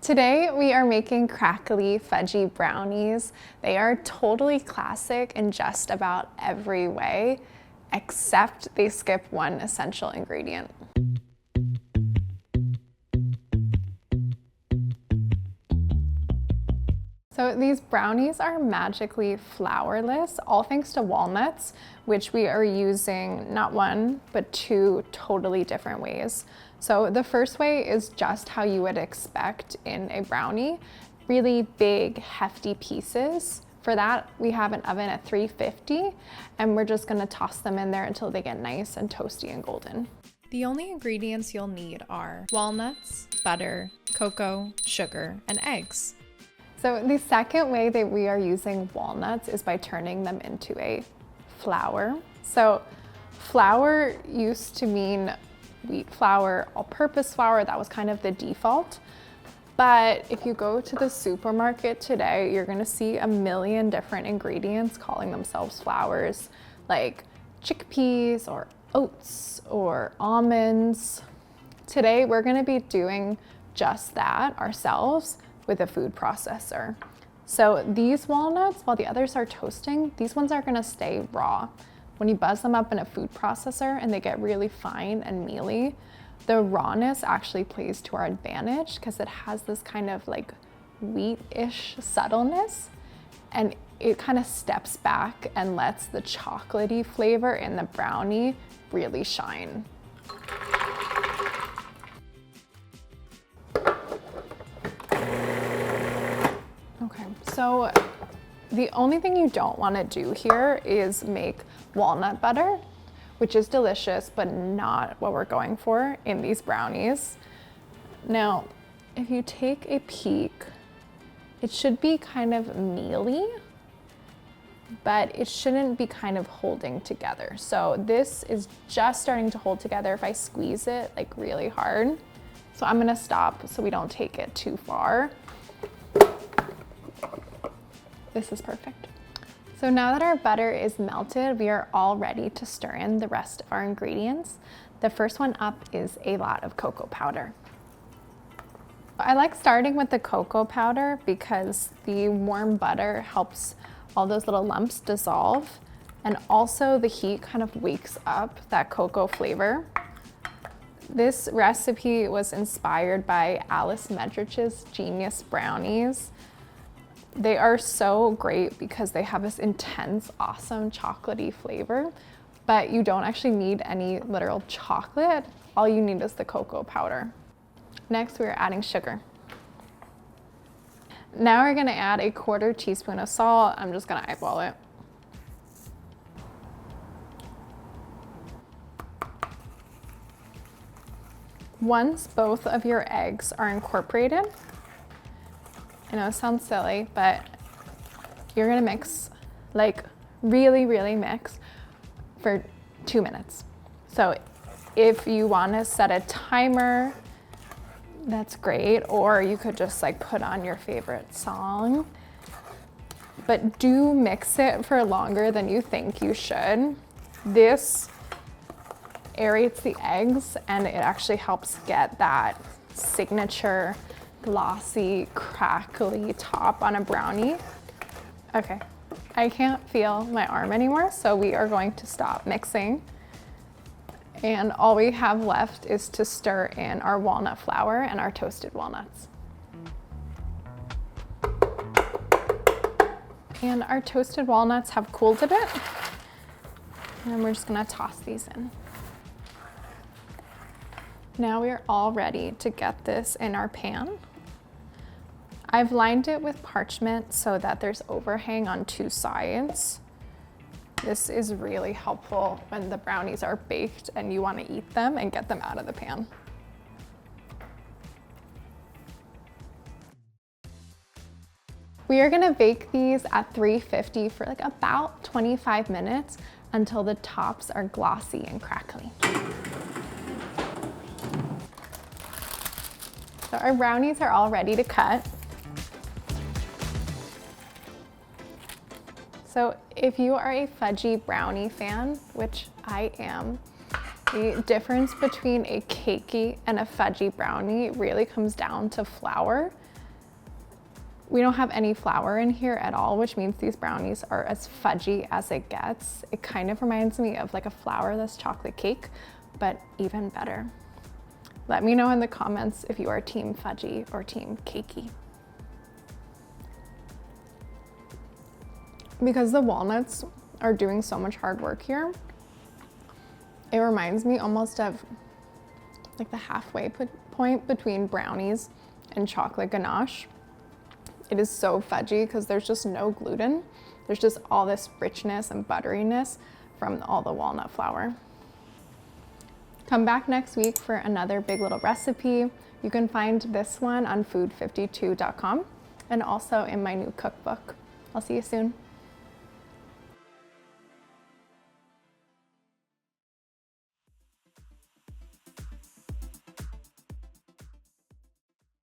Today we are making crackly fudgy brownies. They are totally classic in just about every way, except they skip one essential ingredient. So these brownies are magically flourless, all thanks to walnuts, which we are using not one, but two totally different ways. So the first way is just how you would expect in a brownie, really big, hefty pieces. For that, we have an oven at 350, and we're just gonna toss them in there until they get nice and toasty and golden. The only ingredients you'll need are walnuts, butter, cocoa, sugar, and eggs. So the second way that we are using walnuts is by turning them into a flour. So flour used to mean wheat flour, all-purpose flour. That was kind of the default. But if you go to the supermarket today, you're gonna see a million different ingredients calling themselves flours, like chickpeas or oats or almonds. Today, we're gonna be doing just that ourselves with a food processor. So these walnuts, while the others are toasting, these ones are gonna stay raw. When you buzz them up in a food processor and they get really fine and mealy, the rawness actually plays to our advantage because it has this kind of like wheat-ish subtleness, and it kind of steps back and lets the chocolatey flavor in the brownie really shine. Okay, so the only thing you don't want to do here is make walnut butter, which is delicious, but not what we're going for in these brownies. Now, if you take a peek, it should be kind of mealy, but it shouldn't be kind of holding together. So this is just starting to hold together if I squeeze it like really hard. So I'm gonna stop so we don't take it too far. This is perfect. So now that our butter is melted, we are all ready to stir in the rest of our ingredients. The first one up is a lot of cocoa powder. I like starting with the cocoa powder because the warm butter helps all those little lumps dissolve, and also the heat kind of wakes up that cocoa flavor. This recipe was inspired by Alice Medrich's Genius Brownies. They are so great because they have this intense, awesome chocolatey flavor, but you don't actually need any literal chocolate. All you need is the cocoa powder. Next, we're adding sugar. Now we're gonna add a 1/4 teaspoon of salt. I'm just gonna eyeball it. Once both of your eggs are incorporated, I know it sounds silly, but you're gonna mix, like really, really mix for 2 minutes. So if you wanna set a timer, that's great, or you could just like put on your favorite song. But do mix it for longer than you think you should. This aerates the eggs and it actually helps get that signature glossy, crackly top on a brownie. Okay, I can't feel my arm anymore, so we are going to stop mixing. And all we have left is to stir in our walnut flour and our toasted walnuts. And our toasted walnuts have cooled a bit. And then we're just gonna toss these in. Now we are all ready to get this in our pan. I've lined it with parchment so that there's overhang on 2 sides. This is really helpful when the brownies are baked and you want to eat them and get them out of the pan. We are gonna bake these at 350 for like about 25 minutes until the tops are glossy and crackly. So our brownies are all ready to cut. So if you are a fudgy brownie fan, which I am, The difference between a cakey and a fudgy brownie really comes down to flour. We don't have any flour in here at all, which means these brownies are as fudgy as it gets. It kind of reminds me of like a flourless chocolate cake, but even better. Let me know in the comments if you are team fudgy or team cakey. Because the walnuts are doing so much hard work here, it reminds me almost of like the halfway point between brownies and chocolate ganache. It is so fudgy because there's just no gluten. There's just all this richness and butteriness from all the walnut flour. Come back next week for another Big Little recipe. You can find this one on food52.com and also in my new cookbook. I'll see you soon.